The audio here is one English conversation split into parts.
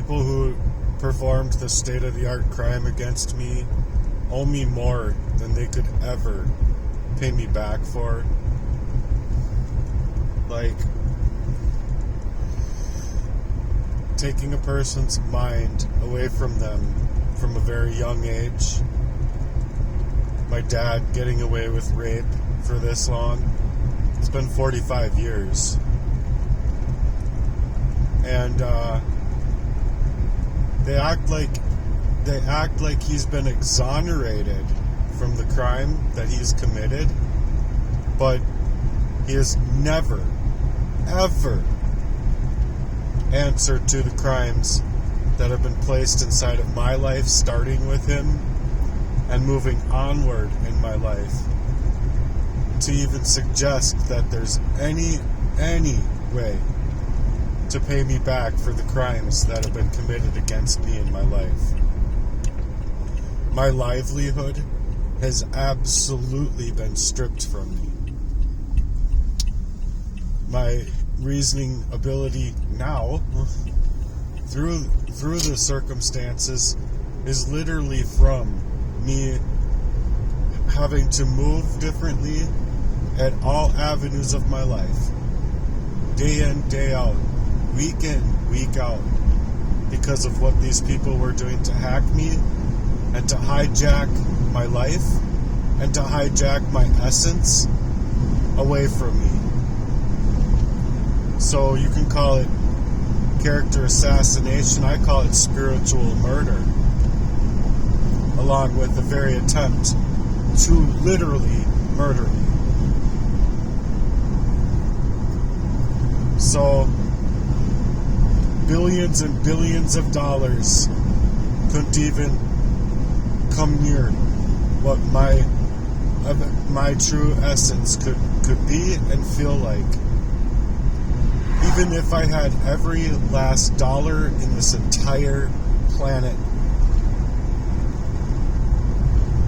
people who performed the state-of-the-art crime against me owe me more than they could ever pay me back for. Like, taking a person's mind away from them from a very young age. My dad getting away with rape for this long. It's been 45 years. And they act like he's been exonerated from the crime that he's committed, but he has never, ever answered to the crimes that have been placed inside of my life, starting with him and moving onward in my life. To even suggest that there's any way to pay me back for the crimes that have been committed against me in my life. My livelihood has absolutely been stripped from me. My reasoning ability now, through the circumstances, is literally from me having to move differently at all avenues of my life, day in, day out, week in, week out, because of what these people were doing to hack me and to hijack my life and to hijack my essence away from me. So you can call it character assassination. I call it spiritual murder, along with the very attempt to literally murder me. So billions and billions of dollars couldn't even come near what my true essence could be and feel like. Even if I had every last dollar in this entire planet.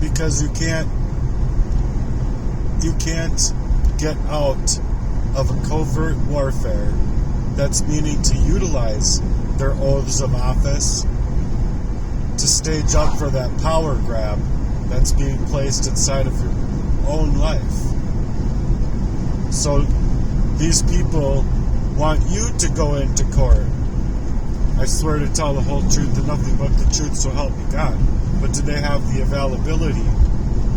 Because you can't get out of a covert warfare that's meaning to utilize their oaths of office to stage up for that power grab that's being placed inside of your own life. So these people want you to go into court. I swear to tell the whole truth and nothing but the truth, so help me God. But do they have the availability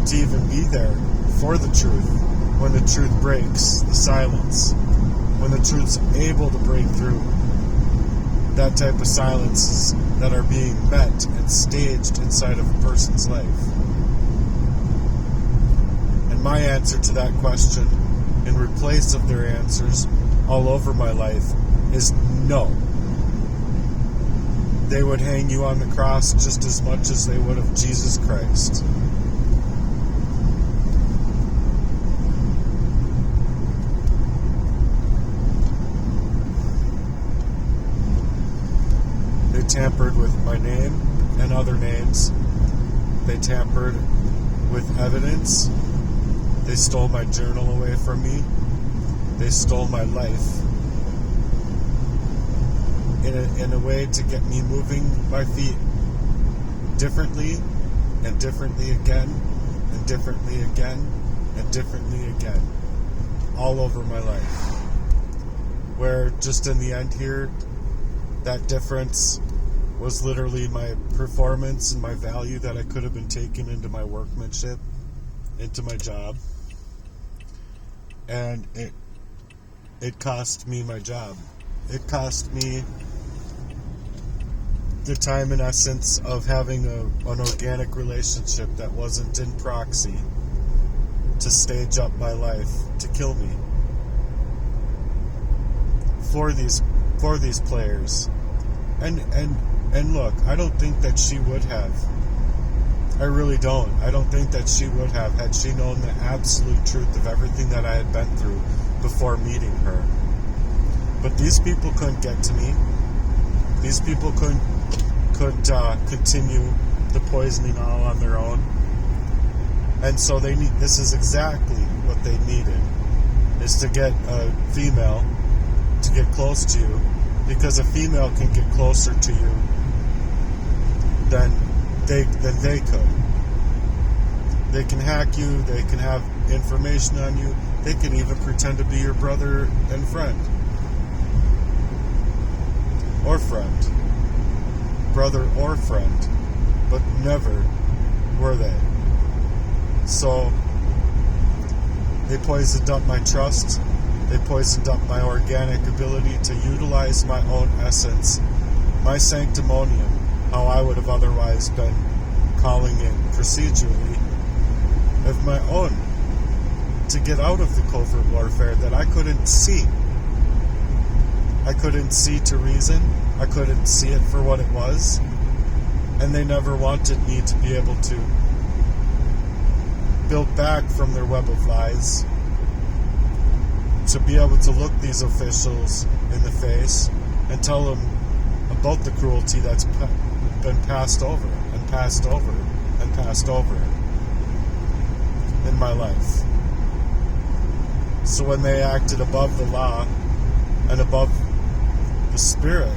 to even be there for the truth when the truth breaks the silence? When the truth's able to break through that type of silences that are being met and staged inside of a person's life? And my answer to that question, in replace of their answers all over my life, is no. They would hang you on the cross just as much as they would of Jesus Christ. They tampered with my name and other names. They tampered with evidence. They stole my journal away from me. They stole my life in a way to get me moving my feet differently and differently again and differently again and differently again all over my life. Where just in the end here, that difference was literally my performance and my value that I could have been taking into my workmanship, into my job. And it cost me my job. It cost me the time and essence of having an organic relationship that wasn't in proxy to stage up my life to kill me for these players. And look, I don't think that she would have. I really don't. I don't think that she would have had she known the absolute truth of everything that I had been through before meeting her. But these people couldn't get to me. These people couldn't continue the poisoning all on their own. And so this is exactly what they needed, is to get a female to get close to you Because a female can get closer to you than they could. They can hack you, they can have information on you, they can even pretend to be your brother and friend. Or friend. Brother or friend. But never were they. So, they poisoned up my trust. They poisoned up my organic ability to utilize my own essence, my sanctimonium, how I would have otherwise been calling it procedurally, of my own, to get out of the covert warfare that I couldn't see. I couldn't see to reason. I couldn't see it for what it was. And they never wanted me to be able to build back from their web of lies, to be able to look these officials in the face and tell them about the cruelty that's been passed over and passed over and passed over in my life. So when they acted above the law and above the spirit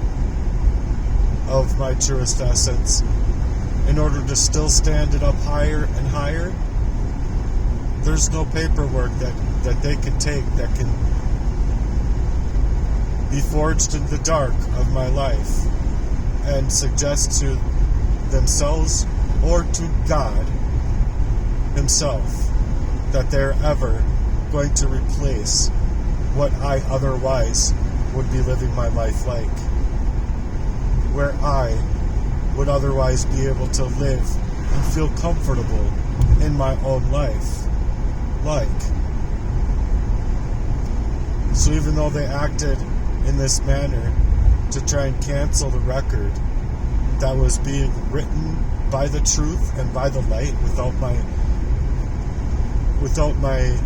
of my truest essence, in order to still stand it up higher and higher, there's no paperwork that they can take that can be forged in the dark of my life and suggest to themselves or to God Himself that they're ever going to replace what I otherwise would be living my life like, where I would otherwise be able to live and feel comfortable in my own life. So even though they acted in this manner to try and cancel the record that was being written by the truth and by the light without my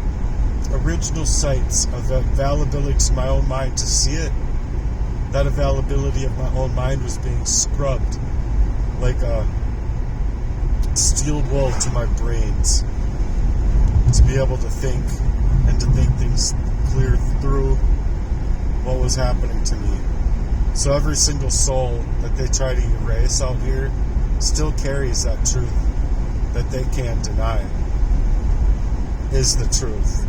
original sights of availability to my own mind to see it, that availability of my own mind was being scrubbed like a steel wool to my brains, to be able to think and to think things clear through what was happening to me. So every single soul that they try to erase out here still carries that truth that they can't deny is the truth.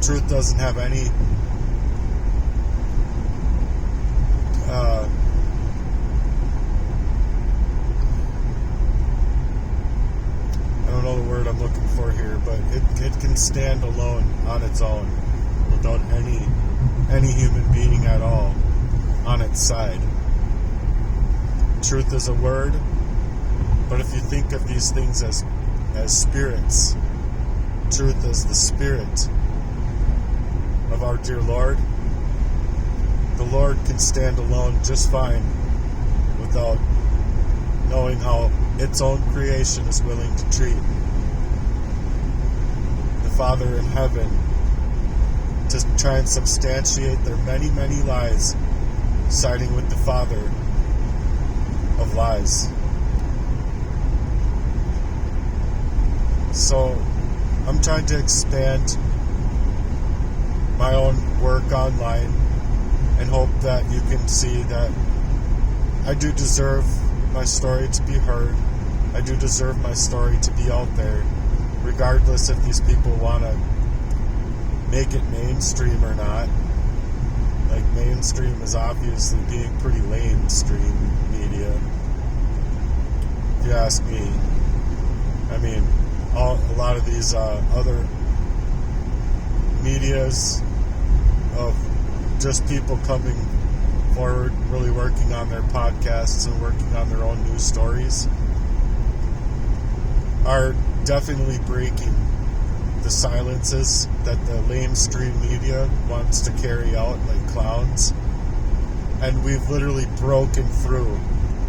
Truth doesn't have any I don't know the word I'm looking for here, but it can stand alone on its own without any human being at all on its side. Truth is a word, but if you think of these things as spirits, truth is the spirit of our dear Lord. The Lord can stand alone just fine without knowing how its own creation is willing to treat the Father in heaven to try and substantiate their many, many lies, siding with the Father of lies. So I'm trying to expand my own work online and hope that you can see that I do deserve my story to be heard. I do deserve my story to be out there, regardless if these people want to make it mainstream or not. Like, mainstream is obviously being pretty lamestream media, if you ask me. I mean, a lot of these other medias of just people coming forward, really working on their podcasts and working on their own news stories, are definitely breaking the silences that the lamestream media wants to carry out like clowns. And we've literally broken through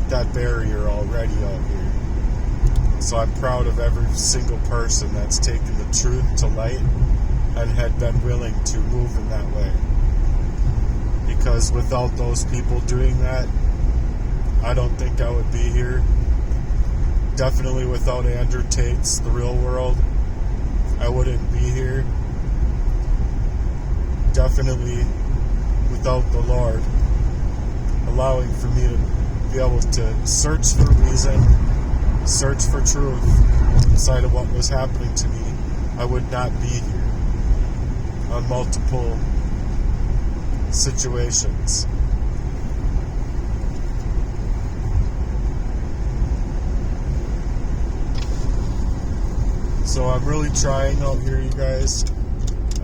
that barrier already out here. So I'm proud of every single person that's taken the truth to light and had been willing to move in that way. Because without those people doing that, I don't think I would be here. Definitely without Andrew Tate's The Real World, I wouldn't be here. Definitely without the Lord allowing for me to be able to search for reason, search for truth inside of what was happening to me, I would not be here on multiple situations. So I'm really trying out here, you guys.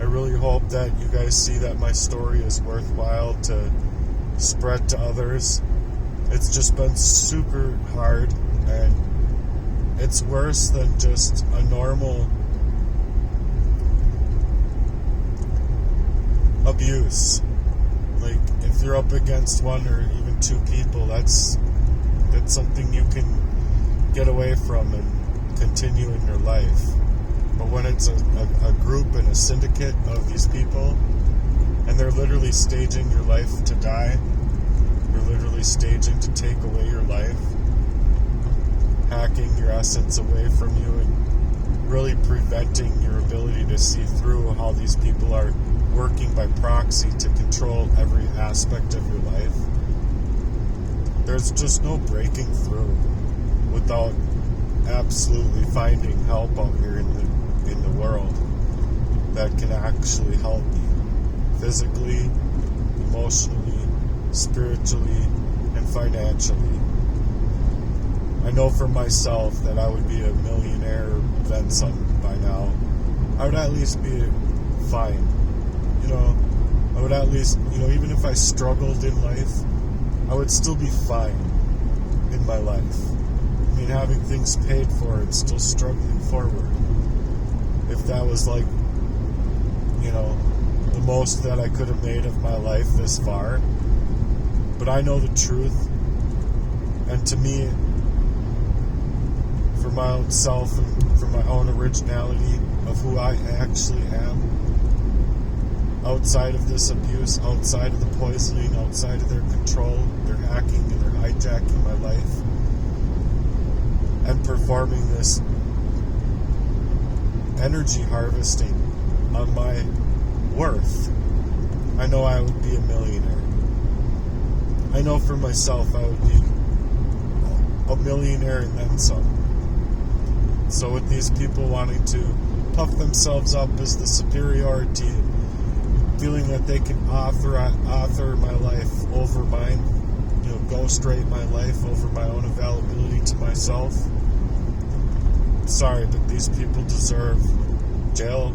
I really hope that you guys see that my story is worthwhile to spread to others. It's just been super hard, and it's worse than just a normal abuse. Like, if you're up against one or even two people, that's something you can get away from and continue in your life. But when it's a group and a syndicate of these people, and they're literally staging your life to die, they're literally staging to take away your life, hacking your essence away from you, and really preventing your ability to see through how these people are working by proxy to control every aspect of your life. There's just no breaking through without absolutely finding help out here in the world that can actually help me physically, emotionally, spiritually, and financially. I know for myself that I would be a millionaire, then some by now. I would at least be fine. I would at least, even if I struggled in life, I would still be fine in my life. I mean, having things paid for and still struggling forward. If that was like, the most that I could have made of my life this far. But I know the truth. And to me, for my own self and for my own originality of who I actually am, outside of this abuse, outside of the poisoning, outside of their control, their hacking and their hijacking my life, and performing this energy harvesting on my worth, I know I would be a millionaire. I know for myself I would be a millionaire and then some. So with these people wanting to puff themselves up as the superiority, feeling that they can author my life over mine, ghostwrite my life over my own availability to myself. Sorry, but these people deserve jail.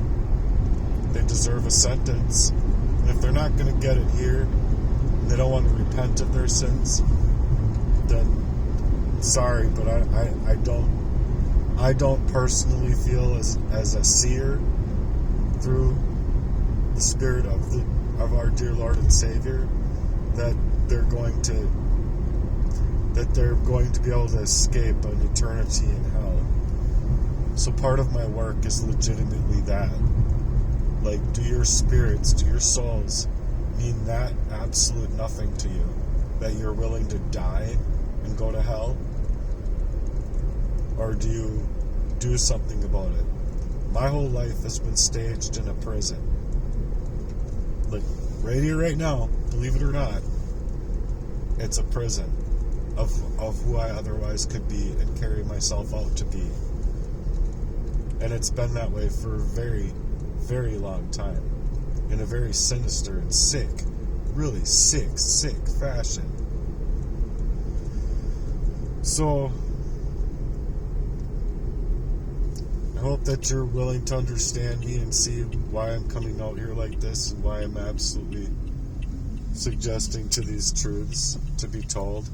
They deserve a sentence. And if they're not going to get it here, and they don't want to repent of their sins, then sorry, but I don't personally feel as a seer through the spirit of our dear Lord and Savior that they're going to be able to escape an eternity in hell. So part of my work is legitimately that. Like, do your spirits, do your souls mean that absolute nothing to you? That you're willing to die and go to hell? Or do you do something about it? My whole life has been staged in a prison. Like, right here, right now, believe it or not, it's a prison of who I otherwise could be and carry myself out to be. And it's been that way for a very, very long time. In a very sinister and sick, really sick fashion. So, I hope that you're willing to understand me and see why I'm coming out here like this and why I'm absolutely suggesting to these truths to be told.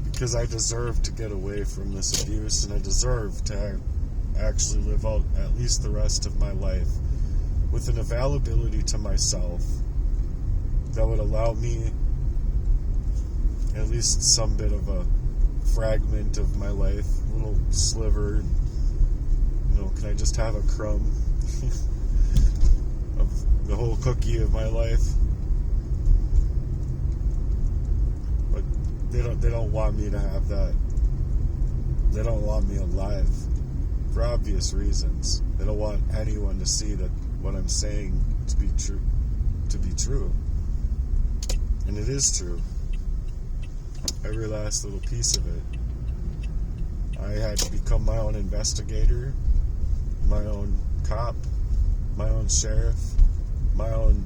Because I deserve to get away from this abuse, and I deserve to actually live out at least the rest of my life with an availability to myself that would allow me at least some bit of a fragment of my life, a little sliver. Can I just have a crumb of the whole cookie of my life? But they don't want me to have that. They don't want me alive for obvious reasons. They don't want anyone to see that what I'm saying to be true. And it is true. Every last little piece of it. I had to become my own investigator, my own cop, my own sheriff, my own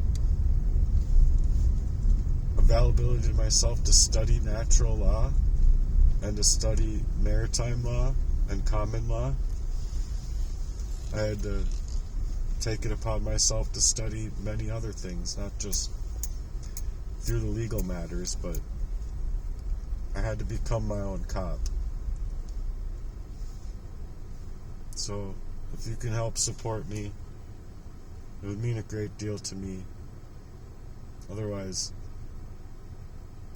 availability to myself to study natural law and to study maritime law and common law. I had to take it upon myself to study many other things, not just through the legal matters, but I had to become my own cop. So, if you can help support me, it would mean a great deal to me. Otherwise,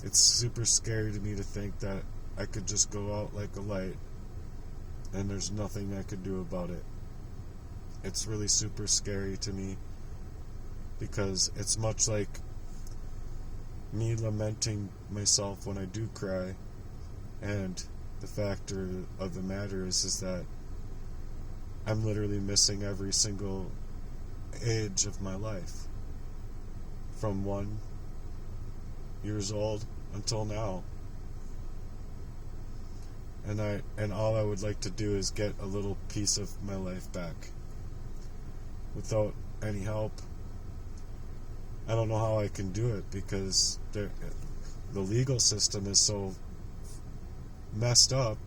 it's super scary to me to think that I could just go out like a light and there's nothing I could do about it. It's really super scary to me because it's much like me lamenting myself when I do cry, and the factor of the matter is that I'm literally missing every single age of my life from 1 years old until now, and all I would like to do is get a little piece of my life back without any help. I don't know how I can do it because the legal system is so messed up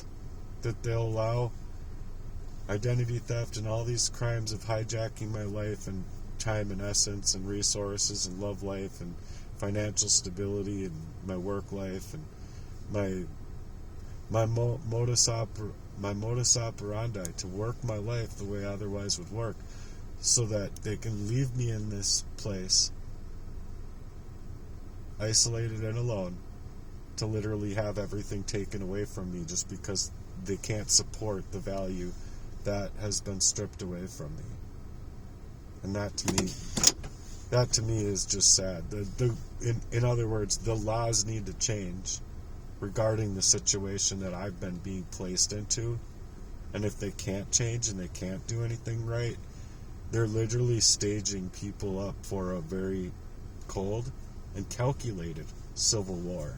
that they'll allow identity theft and all these crimes of hijacking my life and time and essence and resources and love life and financial stability and my work life and my modus operandi to work my life the way I otherwise would work, so that they can leave me in this place isolated and alone to literally have everything taken away from me just because they can't support the value that has been stripped away from me. And that to me is just sad. In other words, the laws need to change regarding the situation that I've been being placed into. And if they can't change and they can't do anything right, they're literally staging people up for a very cold and calculated civil war.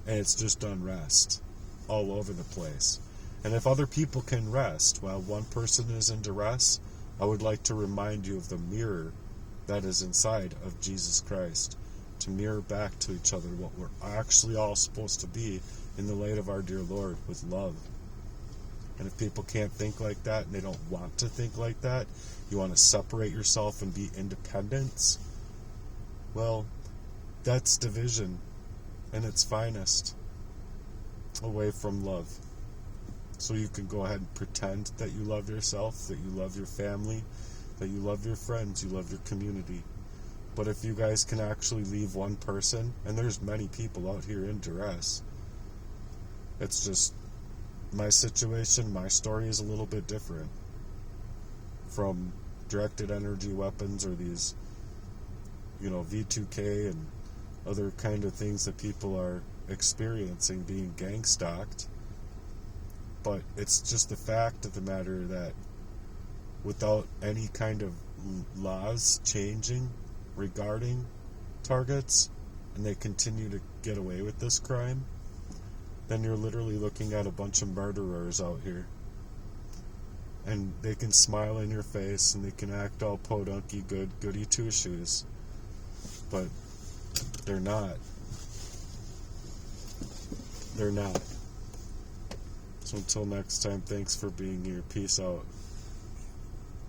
And it's just unrest all over the place. And if other people can rest while one person is in duress, I would like to remind you of the mirror that is inside of Jesus Christ, to mirror back to each other what we're actually all supposed to be in the light of our dear Lord, with love. And if people can't think like that and they don't want to think like that, you want to separate yourself and be independents, well, that's division in its finest, away from love. So you can go ahead and pretend that you love yourself, that you love your family, that you love your friends, you love your community. But if you guys can actually leave one person, and there's many people out here in duress, it's just my situation, my story is a little bit different from directed energy weapons or these, V2K and other kind of things that people are experiencing, being gang stalked. But it's just the fact of the matter that without any kind of laws changing regarding targets, and they continue to get away with this crime, then you're literally looking at a bunch of murderers out here. And they can smile in your face and they can act all podunky goody two-shoes. But they're not. They're not. So until next time, thanks for being here. Peace out.